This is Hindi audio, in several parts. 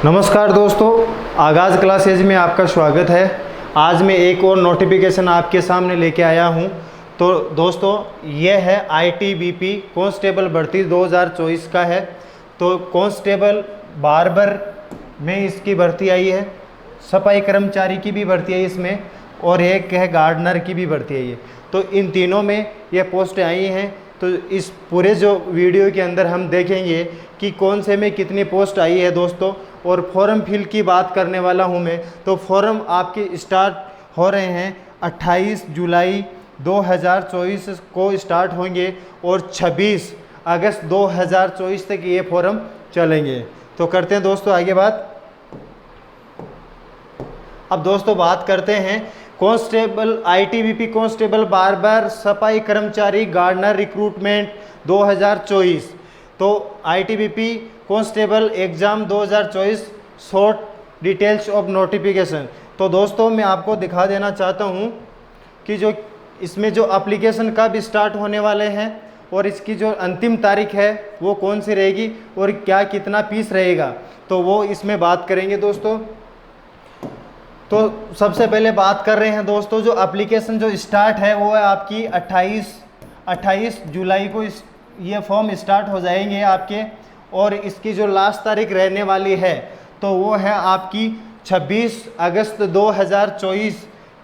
नमस्कार दोस्तों, आगाज़ क्लासेज में आपका स्वागत है। आज मैं एक और नोटिफिकेशन आपके सामने लेके आया हूं। तो दोस्तों, यह है आईटीबीपी कांस्टेबल भर्ती 2024 का है। तो कांस्टेबल बार्बर में इसकी भर्ती आई है, सफाई कर्मचारी की भी भर्ती है इसमें, और एक है गार्डनर की भी भर्ती आई है। तो इन तीनों में ये पोस्ट आई हैं। तो इस पूरे जो वीडियो के अंदर हम देखेंगे कि कौन से में कितनी पोस्ट आई है दोस्तों। और फॉर्म फिल की बात करने वाला हूं मैं। तो फॉर्म आपके स्टार्ट हो रहे हैं 28 जुलाई 2024 को स्टार्ट होंगे और 26 अगस्त 2024 तक ये फॉर्म चलेंगे। तो करते हैं दोस्तों आगे बात। अब दोस्तों बात करते हैं कांस्टेबल आईटीबीपी कांस्टेबल बार्बर सफाई कर्मचारी गार्डनर रिक्रूटमेंट 2024। तो ITBP constable exam 2024 short details of notification. तो दोस्तों मैं आपको दिखा देना चाहता हूं कि जो इसमें जो एप्लीकेशन कब स्टार्ट होने वाले हैं और इसकी जो अंतिम तारीख है वो कौन सी रहेगी और क्या कितना फीस रहेगा, तो वो इसमें बात करेंगे दोस्तों। तो सबसे पहले बात कर रहे हैं दोस्तों, जो एप्लीकेशन जो स्टार्ट है वो है आपकी 28 जुलाई को ये फॉर्म स्टार्ट हो जाएंगे आपके। और इसकी जो लास्ट तारीख रहने वाली है तो वो है आपकी 26 अगस्त 2024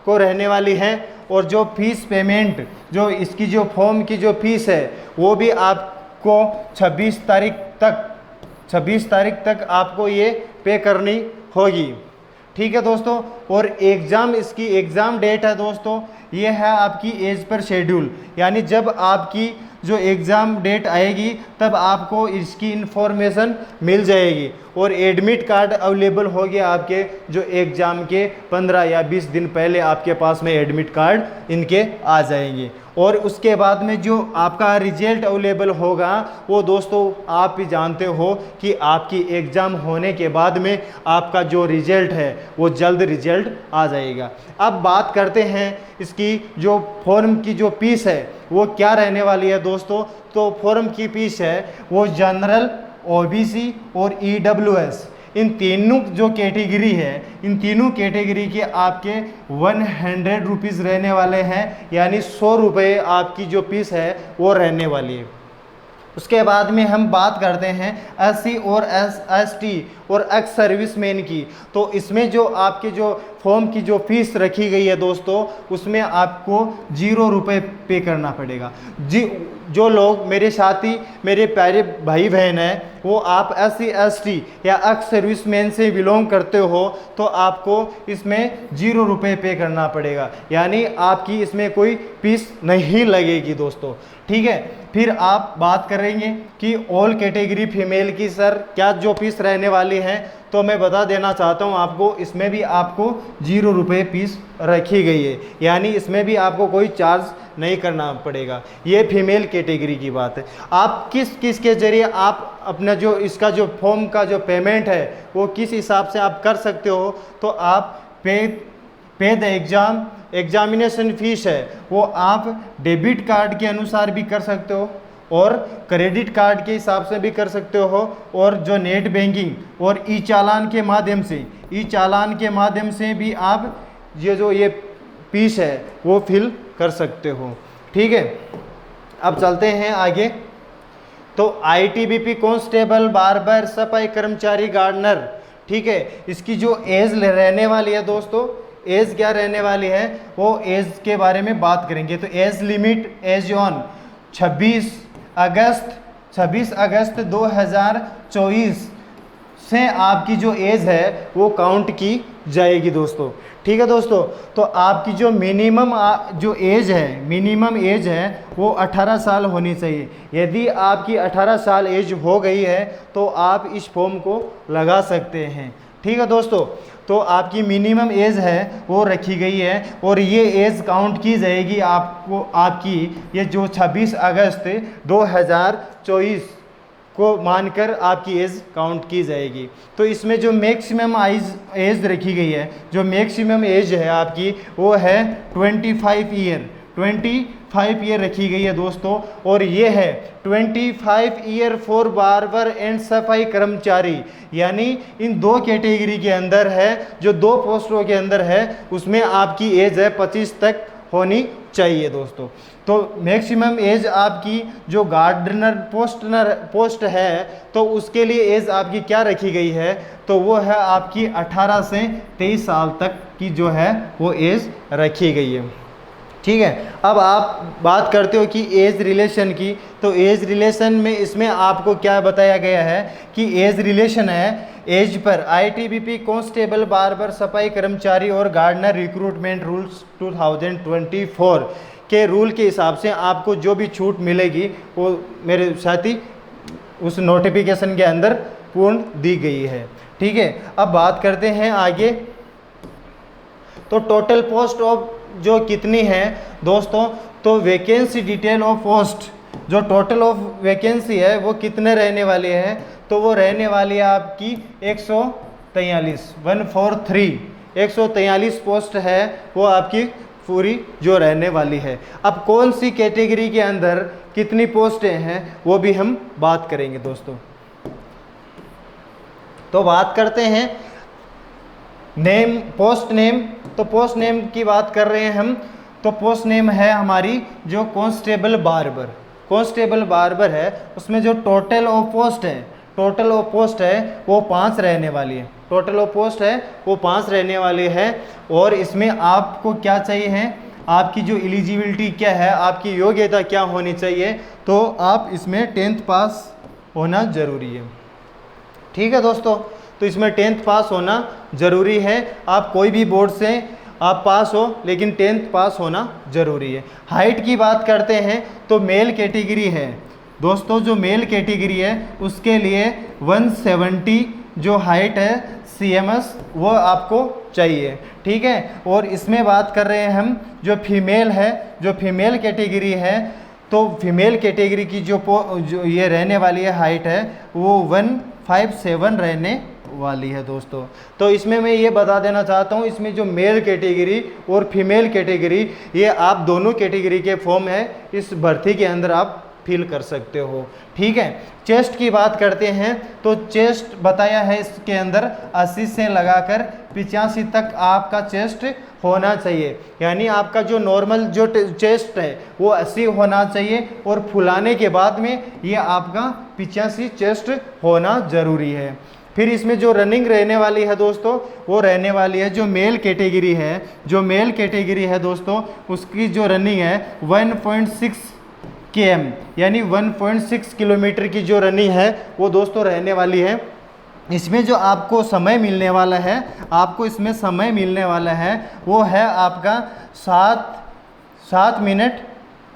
को रहने वाली है। और जो फीस पेमेंट, जो इसकी जो फॉर्म की जो फीस है वो भी आपको 26 तारीख तक आपको ये पे करनी होगी। ठीक है दोस्तों। और एग्ज़ाम, इसकी एग्ज़ाम डेट है दोस्तों, ये है आपकी एज पर शेड्यूल, यानी जब आपकी जो एग्ज़ाम डेट आएगी तब आपको इसकी इन्फॉर्मेशन मिल जाएगी। और एडमिट कार्ड अवेलेबल हो गया आपके जो एग्ज़ाम के 15 या 20 दिन पहले आपके पास में एडमिट कार्ड इनके आ जाएंगे। और उसके बाद में जो आपका रिजल्ट अवेलेबल होगा वो दोस्तों आप भी जानते हो कि आपकी एग्ज़ाम होने के बाद में आपका जो रिजल्ट है वो जल्द रिजल्ट आ जाएगा। अब बात करते हैं इसकी जो फॉर्म की जो फीस है वो क्या रहने वाली है दोस्तों। तो फॉर्म की फीस है वो जनरल, ओबीसी और ईडब्ल्यूएस, इन तीनों जो कैटेगरी है, इन तीनों कैटेगरी के आपके 100 रुपीज़ रहने वाले हैं, यानी 100 रुपये आपकी जो फीस है वो रहने वाली है। उसके बाद में हम बात करते हैं एससी और एसटी और एक्स सर्विसमैन की। तो इसमें जो आपके जो फॉर्म की जो फीस रखी गई है दोस्तों, उसमें आपको 0 रुपये पे करना पड़ेगा। जो लोग मेरे साथी, मेरे प्यारे भाई बहन हैं, वो आप एससी एसटी या एक्स सर्विसमैन से बिलोंग करते हो तो आपको इसमें 0 रुपये पे करना पड़ेगा, यानी आपकी इसमें कोई फीस नहीं लगेगी दोस्तों। ठीक है। फिर आप बात करेंगे कि ऑल कैटेगरी फीमेल की सर क्या जो फीस रहने वाली है, तो मैं बता देना चाहता हूँ आपको, इसमें भी आपको 0 रुपये फीस रखी गई है, यानी इसमें भी आपको कोई चार्ज नहीं करना पड़ेगा। ये फीमेल कैटेगरी की बात है। आप किस के ज़रिए आप अपना जो इसका जो फॉर्म का जो पेमेंट है वो किस हिसाब से आप कर सकते हो, तो आप पेड एग्जामिनेशन फीस है वो आप डेबिट कार्ड के अनुसार भी कर सकते हो और क्रेडिट कार्ड के हिसाब से भी कर सकते हो, और जो नेट बैंकिंग और ई चालान के माध्यम से भी आप ये फीस है वो फिल कर सकते हो। ठीक है। अब चलते हैं आगे। तो आईटीबीपी कांस्टेबल बार्बर सफाई कर्मचारी गार्डनर, ठीक है, इसकी जो एज रहने वाली है दोस्तों, एज क्या रहने वाली है वो एज के बारे में बात करेंगे। तो एज लिमिट एज ऑन 26 अगस्त 2024 से आपकी जो एज है वो काउंट की जाएगी दोस्तों। ठीक है दोस्तों। तो आपकी जो मिनिमम एज है वो 18 साल होनी चाहिए। यदि आपकी 18 साल एज हो गई है तो आप इस फॉर्म को लगा सकते हैं। ठीक है दोस्तों। तो आपकी मिनिमम एज है वो रखी गई है और ये एज काउंट की जाएगी आपकी ये जो 26 अगस्त 2024 को मानकर आपकी एज काउंट की जाएगी। तो इसमें जो मैक्सिमम एज रखी गई है, जो मैक्सिमम एज है आपकी वो है 25 ईयर। 25 ईयर रखी गई है दोस्तों। और ये है 25 ईयर फॉर बार्बर एंड सफाई कर्मचारी, यानी इन दो कैटेगरी के अंदर है, जो दो पोस्टों के अंदर है उसमें आपकी एज है 25 तक होनी चाहिए दोस्तों। तो मैक्सिमम एज आपकी जो गार्डनर पोस्ट है तो उसके लिए एज आपकी क्या रखी गई है, तो वो है आपकी 18 से 23 साल तक की जो है वो एज रखी गई है। ठीक है, अब आप बात करते हो कि एज रिलेशन की, तो एज रिलेशन में इसमें आपको क्या बताया गया है कि एज रिलेशन है एज पर आईटीबीपी कांस्टेबल बार्बर सफाई कर्मचारी और गार्डनर रिक्रूटमेंट रूल्स 2024 के रूल के हिसाब से आपको जो भी छूट मिलेगी वो मेरे साथी उस नोटिफिकेशन के अंदर पूर्ण दी गई है। ठीक है, अब बात करते हैं आगे। तो टोटल पोस्ट ऑफ जो कितनी है दोस्तों, तो वैकेंसी डिटेल ऑफ पोस्ट, जो टोटल ऑफ वैकेंसी है वो कितने रहने वाले हैं, तो वो रहने वाली है आपकी 143 पोस्ट है वो आपकी पूरी जो रहने वाली है। अब कौन सी कैटेगरी के अंदर कितनी पोस्टें हैं वो भी हम बात करेंगे दोस्तों। तो बात करते हैं नेम, पोस्ट नेम। तो पोस्ट नेम की बात कर रहे हैं हम, तो पोस्ट नेम है हमारी जो कांस्टेबल बार्बर है, उसमें जो टोटल ऑफ पोस्ट है वो 5 रहने वाली है। टोटल ऑफ पोस्ट है वो 5 रहने वाली है। और इसमें आपको क्या चाहिए है, आपकी जो एलिजिबिलिटी क्या है, आपकी योग्यता क्या होनी चाहिए, तो आप इसमें 10th पास होना ज़रूरी है। ठीक है दोस्तों, तो इसमें 10th पास होना ज़रूरी है। आप कोई भी बोर्ड से आप पास हो, लेकिन 10th पास होना ज़रूरी है। हाइट की बात करते हैं तो मेल कैटेगरी है दोस्तों, जो मेल कैटेगरी है उसके लिए 170 जो हाइट है CMS वो आपको चाहिए। ठीक है, और इसमें बात कर रहे हैं हम जो फीमेल है, जो फीमेल कैटेगरी है, तो फीमेल कैटेगरी की जो ये रहने वाली है हाइट है वो 157 रहने वाली है दोस्तों। तो इसमें मैं ये बता देना चाहता हूँ, इसमें जो मेल कैटेगरी और फीमेल कैटेगरी ये आप दोनों कैटेगरी के फॉर्म है इस भर्ती के अंदर आप फिल कर सकते हो। ठीक है, चेस्ट की बात करते हैं तो चेस्ट बताया है इसके अंदर 80 से लगाकर 85 तक आपका चेस्ट होना चाहिए, यानी आपका जो नॉर्मल जो चेस्ट है वो 80 होना चाहिए और फुलाने के बाद में ये आपका 85 चेस्ट होना ज़रूरी है। फिर इसमें जो रनिंग रहने वाली है दोस्तों, वो रहने वाली है जो मेल कैटेगरी है दोस्तों, उसकी जो रनिंग है 1.6 km यानी 1.6 किलोमीटर की जो रनिंग है वो दोस्तों रहने वाली है। इसमें जो आपको समय मिलने वाला है वो है आपका 7 मिनट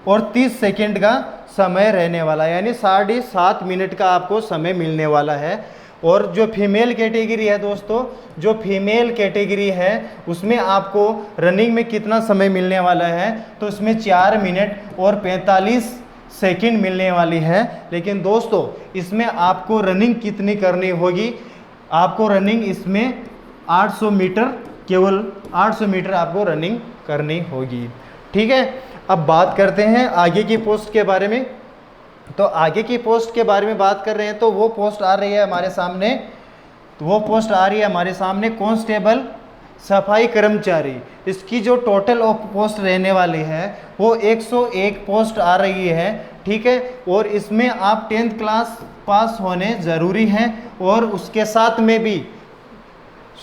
और 30 सेकेंड का समय रहने वाला है, यानी 7.5 मिनट का आपको समय मिलने वाला है। और जो फीमेल कैटेगरी है दोस्तों, जो फीमेल कैटेगरी है उसमें आपको रनिंग में कितना समय मिलने वाला है, तो इसमें 4 मिनट और 45 सेकंड मिलने वाली है। लेकिन दोस्तों इसमें आपको रनिंग कितनी करनी होगी, आपको रनिंग इसमें 800 मीटर, केवल 800 मीटर आपको रनिंग करनी होगी। ठीक है, अब बात करते हैं आगे की पोस्ट के बारे में। तो आगे की पोस्ट के बारे में बात कर रहे हैं तो वो पोस्ट आ रही है हमारे सामने, कांस्टेबल सफाई कर्मचारी। इसकी जो टोटल ऑफ पोस्ट रहने वाली है वो 101 पोस्ट आ रही है। ठीक है, और इसमें आप 10th क्लास पास होने ज़रूरी हैं और उसके साथ में भी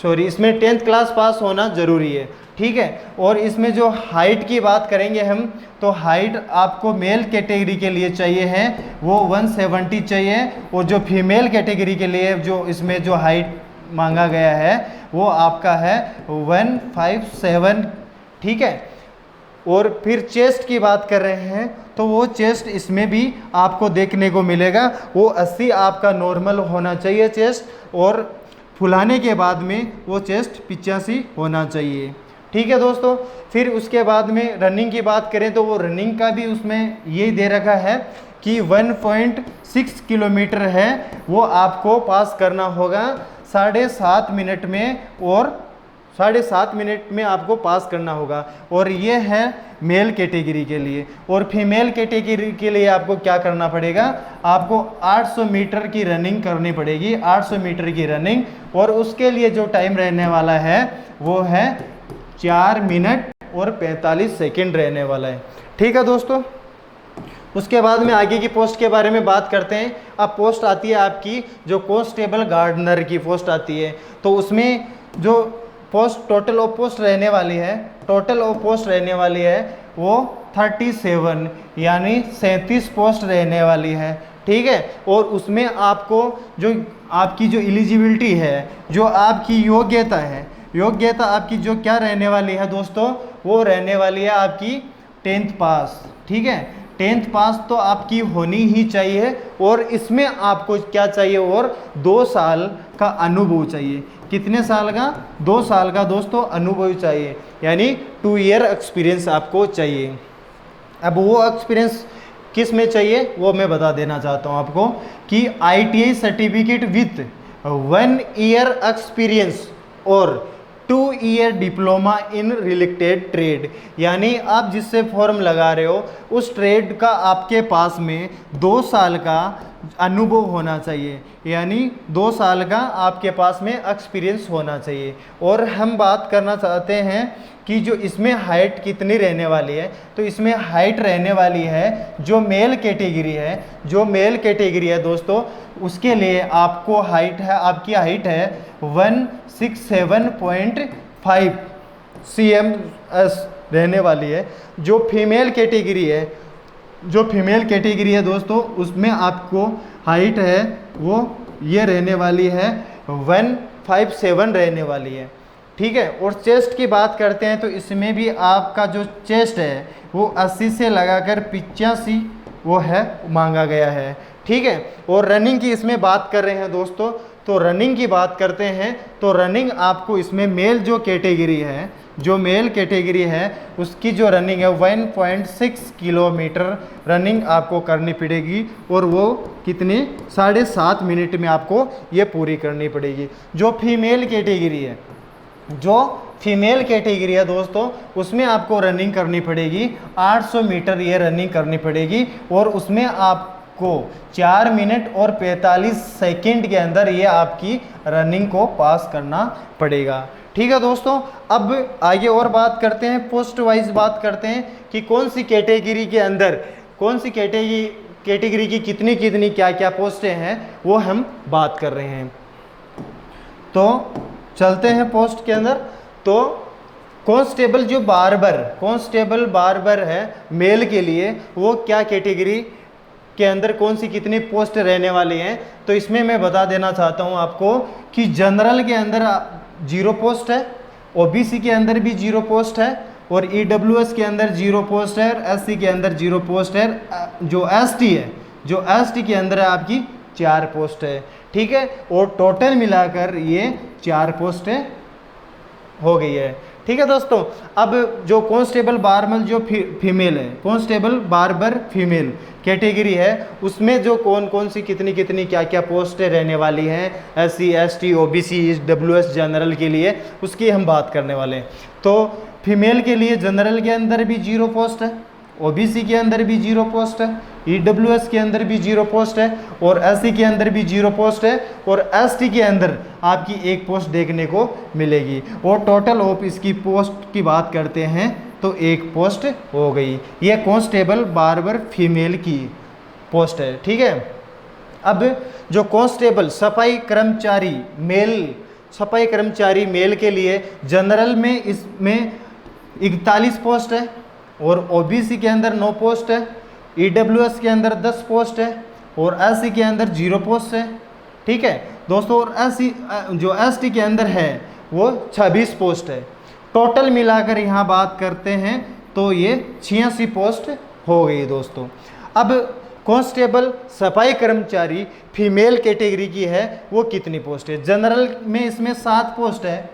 इसमें 10th क्लास पास होना ज़रूरी है। ठीक है, और इसमें जो हाइट की बात करेंगे हम, तो हाइट आपको मेल कैटेगरी के लिए चाहिए है वो 170 चाहिए, और जो फीमेल कैटेगरी के लिए जो इसमें जो हाइट मांगा गया है वो आपका है 157। ठीक है, और फिर चेस्ट की बात कर रहे हैं तो वो चेस्ट इसमें भी आपको देखने को मिलेगा, वो 80 आपका नॉर्मल होना चाहिए चेस्ट, और फुलाने के बाद में वो चेस्ट 85 होना चाहिए। ठीक है दोस्तों, फिर उसके बाद में रनिंग की बात करें तो वो रनिंग का भी उसमें ये दे रखा है कि 1.6 किलोमीटर है वो आपको पास करना होगा 7.5 मिनट में और 7.5 मिनट में आपको पास करना होगा। और ये है मेल कैटेगरी के लिए। और फीमेल कैटेगरी के लिए आपको क्या करना पड़ेगा, आपको 800 मीटर की रनिंग करनी पड़ेगी, 800 मीटर की रनिंग। और उसके लिए जो टाइम रहने वाला है वो है 4 मिनट और 45 सेकेंड रहने वाला है। ठीक है दोस्तों, उसके बाद में आगे की पोस्ट के बारे में बात करते हैं। अब पोस्ट आती है आपकी जो कांस्टेबल गार्डनर की पोस्ट आती है। तो उसमें जो पोस्ट टोटल ऑफ पोस्ट रहने वाली है, टोटल ऑफ पोस्ट रहने वाली है वो 37 यानी 37 पोस्ट रहने वाली है। ठीक है, और उसमें आपको जो आपकी जो एलिजिबिलिटी है, जो आपकी योग्यता है, योग्यता आपकी जो क्या रहने वाली है दोस्तों, वो रहने वाली है आपकी 10th पास। ठीक है, 10th पास तो आपकी होनी ही चाहिए। और इसमें आपको क्या चाहिए, और 2 साल का अनुभव चाहिए। कितने साल का, 2 साल का दोस्तों अनुभव चाहिए, यानी 2 ईयर एक्सपीरियंस आपको चाहिए। अब वो एक्सपीरियंस किस में चाहिए वो मैं बता देना चाहता हूँ आपको कि ITI certificate with 1 year experience और 2 year diploma in related trade, यानी आप जिससे फॉर्म लगा रहे हो उस ट्रेड का आपके पास में 2 साल का अनुभव होना चाहिए, यानी 2 साल का आपके पास में एक्सपीरियंस होना चाहिए। और हम बात करना चाहते हैं कि जो इसमें हाइट कितनी रहने वाली है, तो इसमें हाइट रहने वाली है जो मेल कैटेगरी है, जो मेल कैटेगरी है दोस्तों, उसके लिए आपको हाइट है, आपकी हाइट है 167.5 cms रहने वाली है। जो फीमेल कैटेगरी है, जो फीमेल कैटेगरी है दोस्तों, उसमें आपको हाइट है वो ये रहने वाली है 157 रहने वाली है। ठीक है, और चेस्ट की बात करते हैं तो इसमें भी आपका जो चेस्ट है वो 80 से लगाकर 85 वो है मांगा गया है। ठीक है, और रनिंग की इसमें बात कर रहे हैं दोस्तों, तो रनिंग की बात करते हैं तो रनिंग आपको इसमें मेल जो कैटेगरी है, जो मेल कैटेगरी है उसकी जो रनिंग है 1.6 किलोमीटर रनिंग आपको करनी पड़ेगी। और वो कितने 7.5 मिनट में आपको ये पूरी करनी पड़ेगी। जो फीमेल कैटेगरी है, जो फीमेल कैटेगरी है दोस्तों, उसमें आपको रनिंग करनी पड़ेगी 800 मीटर ये रनिंग करनी पड़ेगी। और उसमें आपको 4 मिनट और 45 सेकंड के अंदर ये आपकी रनिंग को पास करना पड़ेगा। ठीक है दोस्तों, अब आगे और बात करते हैं, पोस्ट वाइज बात करते हैं कि कौन सी कैटेगरी के अंदर, कौन सी कैटेगरी की कितनी कितनी क्या क्या पोस्टें हैं वो हम बात कर रहे हैं। तो चलते हैं पोस्ट के अंदर। तो कांस्टेबल जो बार्बर, कांस्टेबल बार्बर है मेल के लिए, वो क्या कैटेगरी के अंदर कौन सी कितनी पोस्ट रहने वाली हैं, तो इसमें मैं बता देना चाहता हूं आपको कि जनरल के अंदर 0 पोस्ट है, OBC के अंदर भी 0 पोस्ट है, और EWS के अंदर 0 पोस्ट है, SC के अंदर 0 पोस्ट है, जो ST है, जो ST के अंदर है आपकी 4 पोस्ट है। ठीक है, और टोटल मिलाकर ये 4 पोस्टें हो गई है। ठीक है दोस्तों, अब जो कांस्टेबल बार्बर जो फीमेल है, कांस्टेबल बार्बर फीमेल कैटेगरी है, उसमें जो कौन कौन सी कितनी कितनी क्या क्या पोस्टें रहने वाली हैं SC ST OBC EWS general के लिए, उसकी हम बात करने वाले हैं। तो फीमेल के लिए जनरल के अंदर भी 0 पोस्ट है, OBC के अंदर भी 0 पोस्ट है, EWS के अंदर भी 0 पोस्ट है, और SC के अंदर भी 0 पोस्ट है, और ST के अंदर आपकी 1 पोस्ट देखने को मिलेगी। और टोटल ऑफ इसकी पोस्ट की बात करते हैं तो 1 पोस्ट हो गई। ये कांस्टेबल बार्बर फीमेल की पोस्ट है। ठीक है, अब जो कांस्टेबल सफाई कर्मचारी मेल, सफाई कर्मचारी मेल के लिए जनरल में इसमें 41 पोस्ट है, और OBC के अंदर 9 पोस्ट है, EWS के अंदर 10 पोस्ट है, और SC के अंदर 0 पोस्ट है। ठीक है दोस्तों, और SC जो ST के अंदर है वो 26 पोस्ट है। टोटल मिलाकर यहाँ बात करते हैं तो ये 86 पोस्ट हो गई दोस्तों। अब कांस्टेबल सफाई कर्मचारी फीमेल कैटेगरी की है वो कितनी पोस्ट है, जनरल में इसमें 7 पोस्ट है,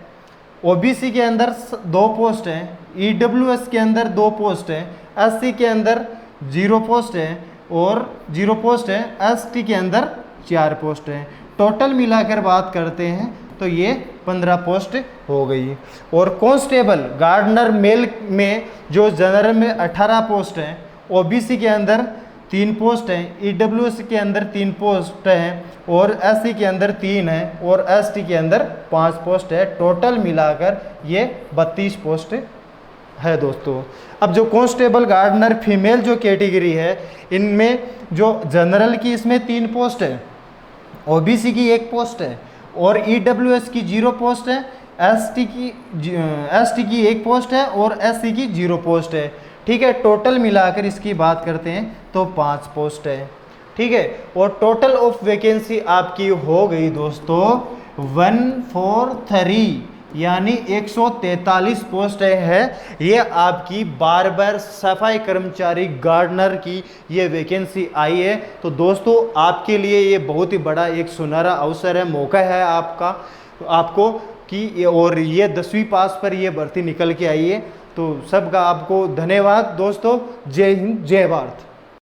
OBC के अंदर 2 पोस्ट है, EWS के अंदर 2 पोस्ट है, SC के अंदर 0 पोस्ट है, और 0 पोस्ट है, ST के अंदर 4 पोस्ट है। टोटल मिलाकर बात करते हैं तो ये 15 पोस्ट हो गई। और कांस्टेबल गार्डनर मेल में जो जनरल में 18 पोस्ट हैं, ओबीसी के अंदर 3 पोस्ट हैं, ईडब्ल्यूएस के अंदर 3 पोस्ट हैं, और एससी के अंदर 3 हैं, और एसटी के अंदर 5 पोस्ट है। टोटल मिलाकर ये 32 पोस्ट है दोस्तों। अब जो कांस्टेबल गार्डनर फीमेल जो कैटेगरी है, इनमें जो जनरल की इसमें 3 पोस्ट है, ओबीसी की 1 पोस्ट है, और ईडब्ल्यूएस की 0 पोस्ट है, एसटी की 1 पोस्ट है, और एससी की 0 पोस्ट है। ठीक है, टोटल मिलाकर इसकी बात करते हैं तो 5 पोस्ट है। ठीक है, और टोटल ऑफ वैकेंसी आपकी हो गई दोस्तों 143, यानी 143 पोस्ट है। ये आपकी बार्बर सफाई कर्मचारी गार्डनर की ये वैकेंसी आई है। तो दोस्तों आपके लिए ये बहुत ही बड़ा एक सुनहरा अवसर है, मौका है आपको कि, और ये 10वीं पास पर ये भर्ती निकल के आई है। तो सबका आपको धन्यवाद दोस्तों। जय हिंद, जय भारत।